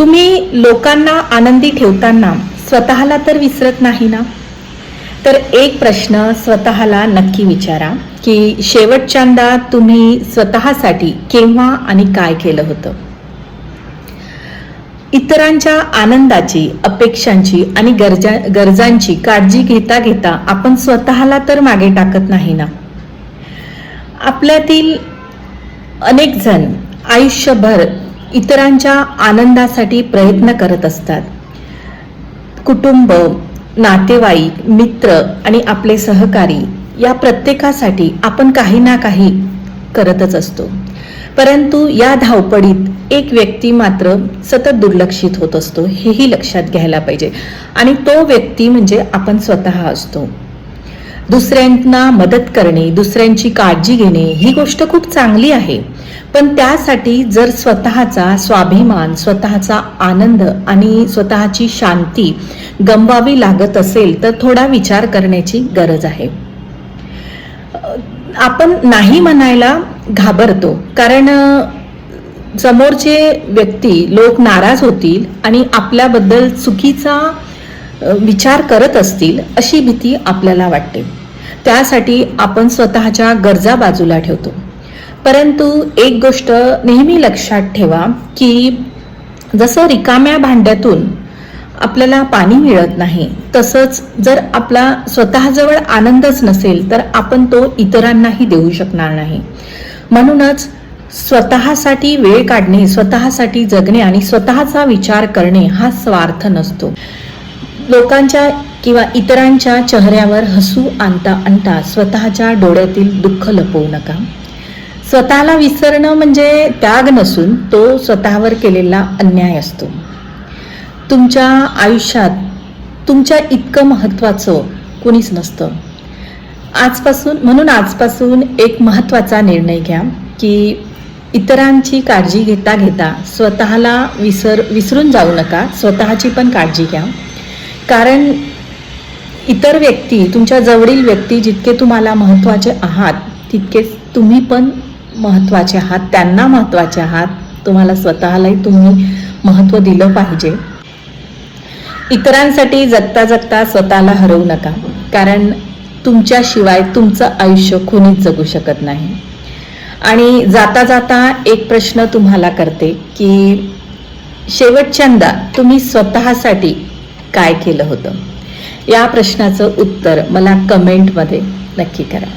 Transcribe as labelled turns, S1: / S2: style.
S1: तुम्ही लोकांना आनंदी ठेवताना स्वतःला तर विसरत नाही ना? तर एक प्रश्न स्वतःला नक्की विचारा की शेवटच्यांदा तुम्ही स्वतःसाठी केव्हा आणि काय केलं होतं? इतरांच्या आनंदाची, अपेक्षांची आणि गरजांची काळजी घेता घेता आपण स्वतःला तर मागे टाकत नाही ना? आपल्यातील अनेक जण आयुष्यभर इतरांच्या आनंदासाठी प्रयत्न करत असतात. कुटुंब, नातेवाईक, मित्र आणि आपले सहकारी या प्रत्येकासाठी आपण काही ना काही करतच असतो. परंतु या धावपळीत एक व्यक्ती मात्र सतत दुर्लक्षित होत असतो, हेही लक्षात घ्यायला पाहिजे. आणि तो व्यक्ती म्हणजे आपण स्वतः असतो. दुसऱ्यांना मदत करणे, दुसऱ्यांची काळजी घेणे ही गोष्ट खूप चांगली आहे. पण त्यासाठी जर स्वतःचा स्वाभिमान, स्वतःचा आनंद आणि स्वतःची शांती गमवावी लागत असेल तर थोडा विचार करण्याची गरज आहे. आपण नाही म्हणायला घाबरतो कारण समोरचे व्यक्ती, लोक नाराज होतील आणि आपल्याबद्दल चुकीचा विचार करत असतील अशी भीती आपल्याला वाटते. त्यासाठी आपण स्वतःच्या गरजा बाजूला ठेवतो. परंतु एक गोष्ट नेहमी लक्षात ठेवा की जसं रिकाम्या भांड्यातून आपल्याला पाणी मिळत नाही, तसंच जर आपला स्वतःजवळ आनंदच नसेल तर आपण तो इतरांनाही देऊ शकणार नाही. म्हणूनच स्वतःसाठी वेळ काढणे, स्वतःसाठी जगणे आणि स्वतःचा विचार करणे हा स्वार्थ नसतो. लोकांच्या किंवा इतरांच्या चेहऱ्यावर हसू आणता आणता स्वतःच्या डोळ्यातील दुःख लपवू नका. स्वतःला विसरणं म्हणजे त्याग नसून तो स्वतःवर केलेला अन्याय असतो. तुमच्या आयुष्यात तुमच्या इतकं महत्त्वाचं कुणीच नसतं. म्हणून आजपासून एक महत्त्वाचा निर्णय घ्या की इतरांची काळजी घेता घेता स्वतःला विसरून जाऊ नका. स्वतःची पण काळजी घ्या. कारण इतर व्यक्ती, तुमच्या जवळील व्यक्ती जितके तुम्हाला महत्त्वाचे आहात तितकेच तुम्ही पण महत्त्वाचे आहात, त्यांना महत्त्वाचे आहात. तुम्हाला स्वतःलाही तुम्ही महत्त्व दिलं पाहिजे. इतरांसाठी जगता जगता स्वतःला हरवू नका, कारण तुमच्याशिवाय तुमचं आयुष्य कोणीच जगू शकत नाही. आणि जाता जाता एक प्रश्न तुम्हाला करते की शेवटच्यांदा तुम्ही स्वतःसाठी काय केलं होतं? या प्रश्नाचं उत्तर मला कमेंटमध्ये नक्की करा.